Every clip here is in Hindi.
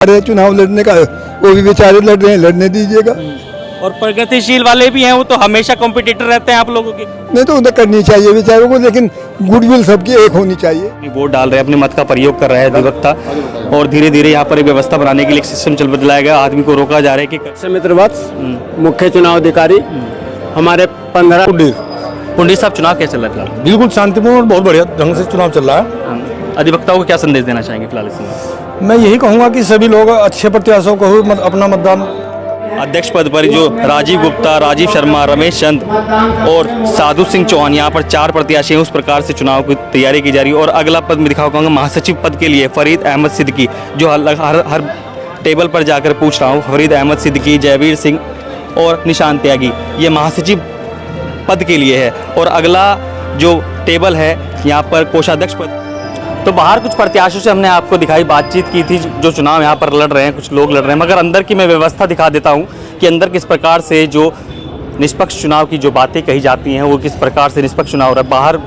चुनाव लड़ने का, वो भी बेचारे लड़ रहे हैं, लड़ने दीजिएगा। और प्रगतिशील वाले भी हैं, वो तो हमेशा कॉम्पिटिटर रहते हैं आप लोगों के। नहीं तो उन्हें करनी चाहिए बेचारों को, लेकिन गुडविल सबकी एक होनी चाहिए। वोट डाल रहे हैं, अपने मत का प्रयोग कर रहे हैं अधिवक्ता, और धीरे धीरे यहाँ पर एक व्यवस्था बनाने के लिए एक सिस्टम चल बदलाया गया। आदमी को रोका जा रहा है कि मित्र वत्स मुख्य चुनाव अधिकारी हमारे 15 पुंडी साहब, चुनाव कैसे चल रहा है? बिल्कुल शांतिपूर्ण और बहुत बढ़िया ढंग से चुनाव चल रहा है। अधिवक्ताओं को क्या संदेश देना चाहेंगे फिलहाल इस समय? मैं यही कहूँगा कि सभी लोग अच्छे प्रत्याशियों को ही अपना मतदान। अध्यक्ष पद पर जो राजीव गुप्ता, राजीव शर्मा, रमेश चंद और साधु सिंह चौहान, यहाँ पर 4 प्रत्याशी हैं। उस प्रकार से चुनाव की तैयारी की जा रही है। और अगला पद में दिखाऊंगा महासचिव पद के लिए फरीद अहमद सिद्दीकी, जो हर टेबल पर जाकर पूछ रहा हूँ। फरीद अहमद सिद्दीकी, जयवीर सिंह और निशान त्यागी, ये महासचिव पद के लिए है। और अगला जो टेबल है यहाँ पर कोषाध्यक्ष पद। तो बाहर कुछ प्रत्याशियों से हमने आपको दिखाई, बातचीत की थी, जो चुनाव यहाँ पर लड़ रहे हैं, कुछ लोग लड़ रहे हैं। मगर अंदर की मैं व्यवस्था दिखा देता हूँ कि अंदर किस प्रकार से जो निष्पक्ष चुनाव की जो बातें कही जाती हैं, वो किस प्रकार से निष्पक्ष चुनाव हो रहा है। बाहर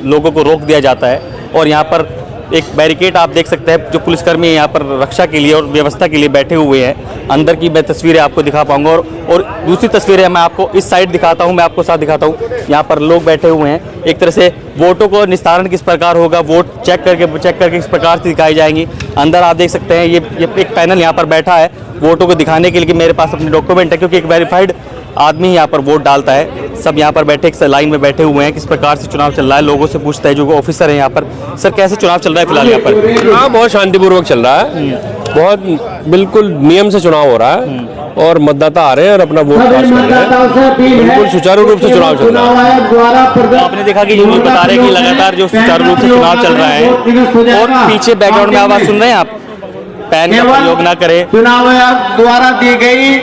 लोगों को रोक दिया जाता है और यहाँ पर एक बैरिकेड आप देख सकते हैं, जो पुलिसकर्मी यहाँ पर रक्षा के लिए और व्यवस्था के लिए बैठे हुए हैं। अंदर की मैं तस्वीरें आपको दिखा पाऊंगा और दूसरी तस्वीरें मैं आपको इस साइड दिखाता हूँ, मैं आपको साथ दिखाता हूँ। यहाँ पर लोग बैठे हुए हैं। एक तरह से वोटों को निस्तारण किस प्रकार होगा, वोट चेक करके किस प्रकार से दिखाई जाएंगी। अंदर आप देख सकते हैं ये एक पैनल यहाँ पर बैठा है वोटों को दिखाने के लिए कि मेरे पास अपने डॉक्यूमेंट है, क्योंकि एक वेरीफाइड आदमी यहाँ पर वोट डालता है। सब यहाँ पर बैठे एक लाइन में बैठे हुए हैं। किस प्रकार से चुनाव चल रहा है, लोगों से पूछता है जो ऑफिसर है यहाँ पर। सर, कैसे चुनाव चल रहा है फिलहाल यहाँ पर? हाँ, बहुत शांतिपूर्वक चल रहा है। बहुत बिल्कुल नियम से चुनाव हो रहा है और मतदाता आ रहे हैं और अपना वोट कास्ट कर रहे हैं। बिल्कुल सुचारू रूप से चुनाव चल रहा है। आपने देखा कि यूँ बता रहे हैं कि लगातार जो सुचारू रूप से चुनाव चल रहा है। और पीछे बैकग्राउंड में आवाज़ सुन रहे हैं आप? पैन का प्रयोग ना करें, चुनाव आयोग द्वारा दी गई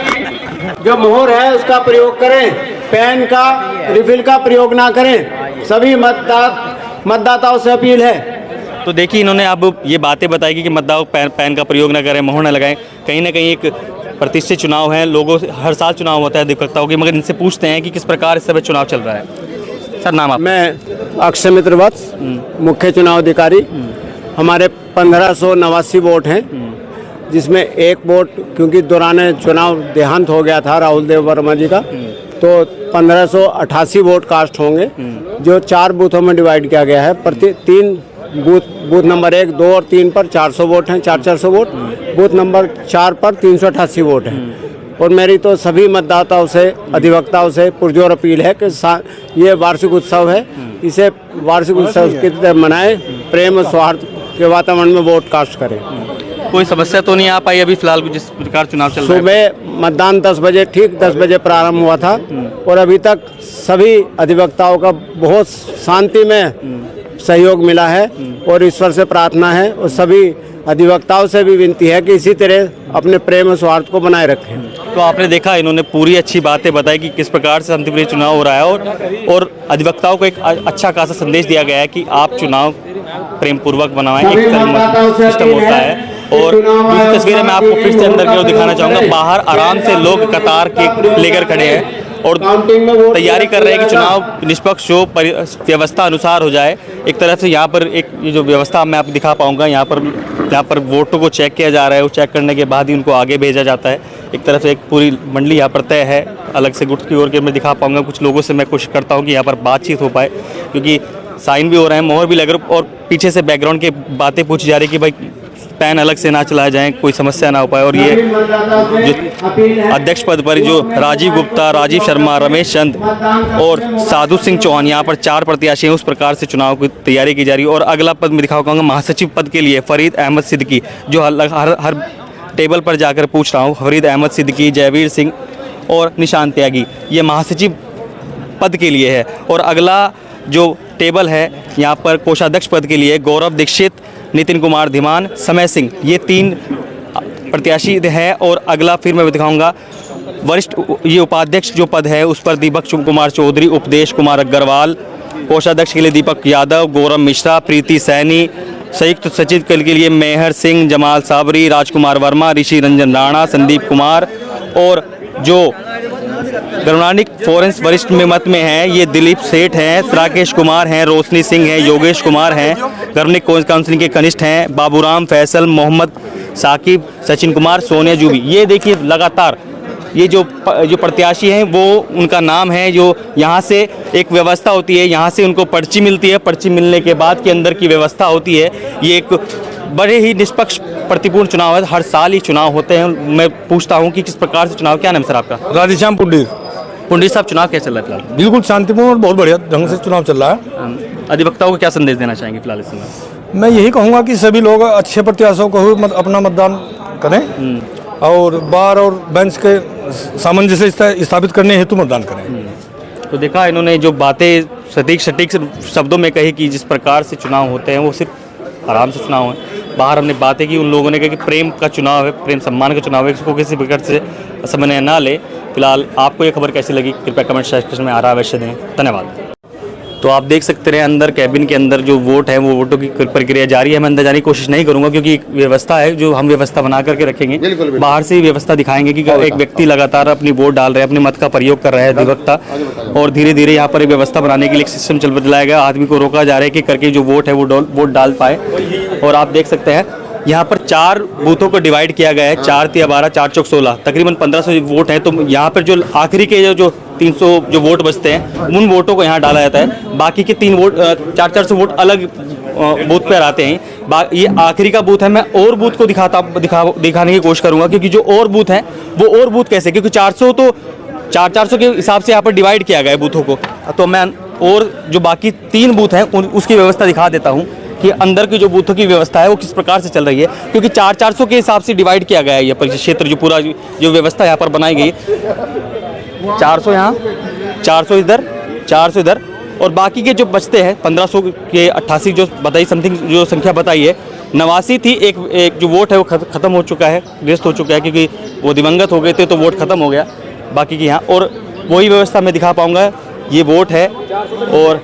जो मोहर है उसका प्रयोग करें, पेन का रिफिल का प्रयोग ना करें। सभी मतदाताओं से अपील है। तो देखिए इन्होंने अब ये बातें बताई कि मतदाताओं पैन का प्रयोग ना करें, मोहर न लगाएं। कहीं ना कहीं एक प्रतिष्ठित चुनाव है, लोगों से हर साल चुनाव होता है अधिवक्ताओं की, मगर इनसे पूछते हैं कि किस प्रकार इस समय चुनाव चल रहा है। सर, नाम आप? मैं अक्षय मित्र वत्स मुख्य चुनाव अधिकारी। हमारे 1589 वोट हैं, जिसमें एक वोट क्योंकि दौरान चुनाव देहांत हो गया था राहुल देव वर्मा जी का, तो 1588 वोट कास्ट होंगे, जो 4 बूथों में डिवाइड किया गया है। प्रति 3 बूथ नंबर 1, 2 और 3 पर 400 वोट हैं, 400 वोट। बूथ नंबर 4 पर 388 वोट हैं। और मेरी तो सभी मतदाताओं से, अधिवक्ताओं से पुरजोर अपील है कि ये वार्षिक उत्सव है, इसे वार्षिक उत्सव की तरह मनाएं, प्रेम और सौहार्द के वातावरण में वोट कास्ट करें। कोई समस्या तो नहीं आ पाई अभी फिलहाल जिस प्रकार चुनाव चल रहा है? सुबह मतदान 10 बजे, ठीक 10 बजे प्रारंभ हुआ था और अभी तक सभी अधिवक्ताओं का बहुत शांति में सहयोग मिला है और ईश्वर से प्रार्थना है और सभी अधिवक्ताओं से भी विनती है कि इसी तरह अपने प्रेम और सौहार्द को बनाए रखें। तो आपने देखा, इन्होंने पूरी अच्छी बातें बताई कि किस प्रकार से शांतिपूर्ण चुनाव हो रहा है और अधिवक्ताओं को एक अच्छा खासा संदेश दिया गया है कि आप चुनाव प्रेम पूर्वक बनाएं, एक सिस्टम होता है। और दूसरी तस्वीरें मैं आपको फिर से अंदर की ओर दिखाना चाहूँगा। बाहर आराम से लोग कतार के लेकर खड़े हैं और तैयारी कर रहे हैं कि चुनाव निष्पक्ष हो, व्यवस्था अनुसार हो जाए। एक तरफ से यहाँ पर एक ये जो व्यवस्था मैं आपको दिखा पाऊँगा, यहाँ पर वोटों को चेक किया जा रहा है। वो चेक करने के बाद ही उनको आगे भेजा जाता है। एक तरफ से एक पूरी मंडली यहाँ पर तय है। अलग से गुट की ओर के मैं दिखा पाऊँगा। कुछ लोगों से मैं कोशिश करता हूँ कि यहाँ पर बातचीत हो पाए, क्योंकि साइन भी हो रहे हैं, मोहर भी लग रहा है और पीछे से बैकग्राउंड की बातें पूछी जा रही कि भाई पैन अलग से ना चलाए जाएं, कोई समस्या ना हो पाए। और ये जो अध्यक्ष पद पर जो राजीव गुप्ता, राजीव शर्मा, रमेश चंद और साधु सिंह चौहान, यहाँ पर 4 प्रत्याशी हैं। उस प्रकार से चुनाव की तैयारी की जा रही है। और अगला पद में दिखाऊंगा महासचिव पद के लिए फरीद अहमद सिद्दीकी, जो हर टेबल पर जाकर पूछ रहा हूँ। फरीद अहमद सिद्दीकी, जयवीर सिंह और निशान त्यागी, ये महासचिव पद के लिए है। और अगला जो टेबल है यहाँ पर कोषाध्यक्ष पद के लिए गौरव दीक्षित, नितिन कुमार धीमान, समय सिंह, ये 3 प्रत्याशी हैं। और अगला फिर मैं दिखाऊंगा वरिष्ठ ये उपाध्यक्ष जो पद है उस पर दीपक कुमार चौधरी, उपदेश कुमार अग्रवाल, कोषाध्यक्ष के लिए दीपक यादव, गौरव मिश्रा, प्रीति सैनी, संयुक्त सचिव के लिए मेहर सिंह, जमाल साबरी, राजकुमार वर्मा, ऋषि रंजन राणा, संदीप कुमार। और जो गणमान्य फॉरेंस वरिष्ठ में मत में हैं ये दिलीप सेठ हैं, राकेश कुमार हैं, रोशनी सिंह हैं, योगेश कुमार हैं, गवर्निंग काउंसिल के कनिष्ठ हैं, बाबूराम, फैसल, मोहम्मद साकिब, सचिन कुमार, सोनिया जूबी। ये देखिए लगातार ये जो प्रत्याशी हैं वो उनका नाम है, जो यहाँ से एक व्यवस्था होती है, यहाँ से उनको पर्ची मिलती है, पर्ची मिलने के बाद के अंदर की व्यवस्था होती है। ये एक बड़े ही निष्पक्ष प्रतिपूर्ण चुनाव है, हर साल ही चुनाव होते हैं। मैं पूछता हूँ कि किस प्रकार से चुनाव, क्या नाम सर आपका? राधेश्याम पुंडीर। पुंडीर साहब, चुनाव कैसे चल रहा है फिलहाल? बिल्कुल शांतिपूर्ण और बहुत बढ़िया ढंग से चुनाव चल रहा है। अधिवक्ताओं को क्या संदेश देना चाहेंगे फिलहाल इस समय? मैं यही कहूँगा कि सभी लोग अच्छे प्रत्याशियों को ही अपना मतदान करें और बार और बेंच के सामंजस्य स्थापित करने हेतु मतदान करें। तो देखा इन्होंने जो बातें सटीक शब्दों में कही कि जिस प्रकार से चुनाव होते हैं वो सिर्फ आराम से चुनाव है। बाहर हमने बातें की, उन लोगों ने कहा कि प्रेम का चुनाव है, प्रेम सम्मान का चुनाव है, इसको किसी प्रकार से समझ ना ले। फिलहाल आपको ये खबर कैसी लगी कृपया कमेंट सेक्शन में आरा अवश्य दें। धन्यवाद। तो आप देख सकते हैं अंदर कैबिन के अंदर जो वोट है वो वोटों की प्रक्रिया जारी है। मैं अंदर जाने की कोशिश नहीं करूंगा क्योंकि एक व्यवस्था है जो हम व्यवस्था बना करके रखेंगे। बाहर से ही व्यवस्था दिखाएंगे कि एक व्यक्ति लगातार अपनी वोट डाल रहे हैं, अपने मत का प्रयोग कर रहे हैं अधिवक्ता, और धीरे धीरे यहाँ पर एक व्यवस्था बनाने के लिए एक सिस्टम चल बदलाया गया। आदमी को रोका जा रहा है कि करके जो वोट है वो वोट डाल पाए। और आप देख सकते हैं यहाँ पर 4 बूथों को डिवाइड किया गया है, 4 × 12 4 × 16, तकरीबन 1500 वोट हैं। तो यहाँ पर जो आखिरी के जो 300 जो वोट बचते हैं उन वोटों को यहाँ डाला जाता है। बाकी के 3 वोट 400 वोट अलग बूथ पर आते हैं। ये आखिरी का बूथ है। मैं और बूथ को दिखाने की कोशिश करूँगा क्योंकि जो और बूथ हैं वो और बूथ कैसे, क्योंकि 400 तो 400 के हिसाब से यहाँ पर डिवाइड किया गया है बूथों को। तो मैं और जो बाकी 3 बूथ हैं उसकी व्यवस्था दिखा देता हूँ कि अंदर की जो बूथों की व्यवस्था है वो किस प्रकार से चल रही है, क्योंकि 400 के हिसाब से डिवाइड किया गया है ये क्षेत्र, जो पूरा जो व्यवस्था यहाँ पर बनाई गई। 400 यहाँ, 400 इधर, 400 इधर, और बाकी के जो बचते हैं 1500 के 88 जो बताई समथिंग जो संख्या बताई है, 89 थी। एक जो वोट है वो ख़त्म हो चुका है, वेस्ट हो चुका है क्योंकि वो दिवंगत हो गए थे तो वोट ख़त्म हो गया। बाकी की यहाँ और वही व्यवस्था मैं दिखा पाऊँगा। ये वोट है और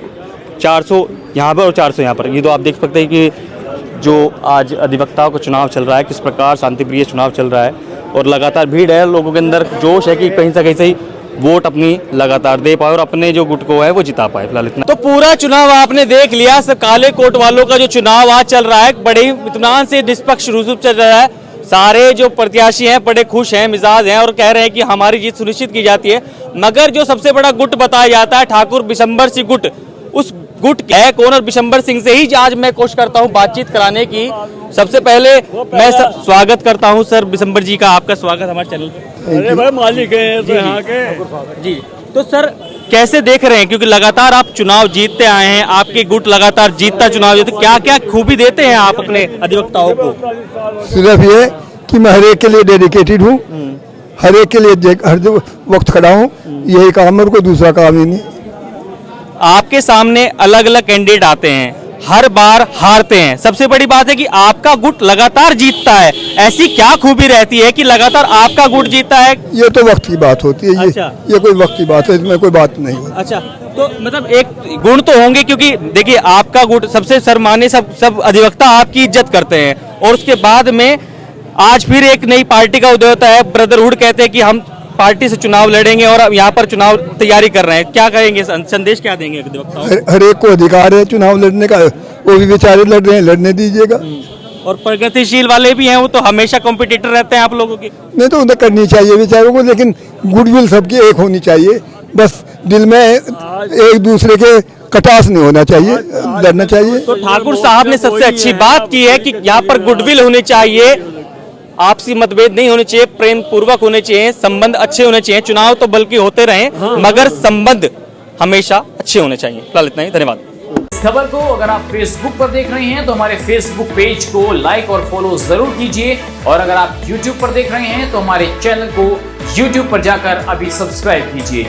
400 यहाँ पर और 400 यहाँ पर। ये तो आप देख सकते हैं कि जो आज अधिवक्ताओं का चुनाव चल रहा है किस प्रकार शांतिप्रिय चुनाव चल रहा है, और लगातार भीड़ है, लोगों के अंदर जोश है कि कहीं से कहीं से वोट अपनी लगातार दे पाए और अपने जो गुट को है वो जिता पाए। फिलहाल इतना। तो पूरा चुनाव आपने देख लिया। सब काले कोट वालों का जो चुनाव आज चल रहा है बड़े ही इत्मीनान से निष्पक्ष रूप से चल रहा है। सारे जो प्रत्याशी हैं बड़े खुश हैं, मिजाज हैं और कह रहे हैं कि हमारी जीत सुनिश्चित की जाती है। मगर जो सबसे बड़ा गुट बताया जाता है ठाकुर बिशंबर सिंह गुट, उस गुट है कौन? और बिशंबर सिंह से ही आज मैं कोशिश करता हूं बातचीत कराने की। सबसे पहले मैं स्वागत करता हूं सर बिशंबर जी का, आपका स्वागत हमारे चैनल पे। अरे भाई मालिक है तो यहाँ के जी। तो सर कैसे देख रहे हैं, क्योंकि लगातार आप चुनाव जीतते आए हैं, आपके गुट लगातार जीतता चुनाव जीतते, क्या क्या खूबी देते हैं आप अपने अधिवक्ताओं को? सिर्फ ये कि मैं हर एक के लिए डेडिकेटेड हूँ, हर एक के लिए हर वक्त खड़ा हूँ। यही काम है और कोई दूसरा काम ही नहीं। आपके सामने अलग अलग कैंडिडेट आते हैं, हर बार हारते हैं। सबसे बड़ी बात है कि आपका गुट लगातार जीतता है। ऐसी क्या खूबी रहती है कि लगातार आपका गुट जीतता है? ये तो वक्त की बात होती है। अच्छा। ये कोई वक्त की बात है, इसमें कोई बात नहीं होती। अच्छा, तो मतलब एक गुण तो होंगे, क्योंकि देखिए आपका गुट सबसे सर्वमान्य, सब अधिवक्ता आपकी इज्जत करते हैं, और उसके बाद में आज फिर एक नई पार्टी का उदय होता है। ब्रदरहुड कहते हैं कि हम पार्टी से चुनाव लड़ेंगे और अब यहाँ पर चुनाव तैयारी कर रहे हैं। क्या कहेंगे, संदेश क्या देंगे अधिवक्ताओं? हर एक को अधिकार है चुनाव लड़ने का, वो भी बेचारे लड़ रहे हैं, लड़ने दीजिएगा। और प्रगतिशील वाले भी हैं, वो तो हमेशा कॉम्पिटिटर रहते हैं आप लोगों की। नहीं तो उन्हें करनी चाहिए बेचारों को, लेकिन गुडविल सबकी एक होनी चाहिए। बस दिल में एक दूसरे के कटास नहीं होना चाहिए, लड़ना चाहिए। तो ठाकुर साहब ने सबसे अच्छी बात की है कि यहाँ पर गुडविल होनी चाहिए, आपसी मतभेद नहीं होने चाहिए, प्रेम पूर्वक होने चाहिए, संबंध अच्छे होने चाहिए। चुनाव तो बल्कि होते रहे मगर संबंध हमेशा अच्छे होने चाहिए। फिलहाल इतना ही, धन्यवाद। इस खबर को अगर आप फेसबुक पर देख रहे हैं तो हमारे फेसबुक पेज को लाइक और फॉलो जरूर कीजिए, और अगर आप यूट्यूब पर देख रहे हैं तो हमारे चैनल को यूट्यूब पर जाकर अभी सब्सक्राइब कीजिए।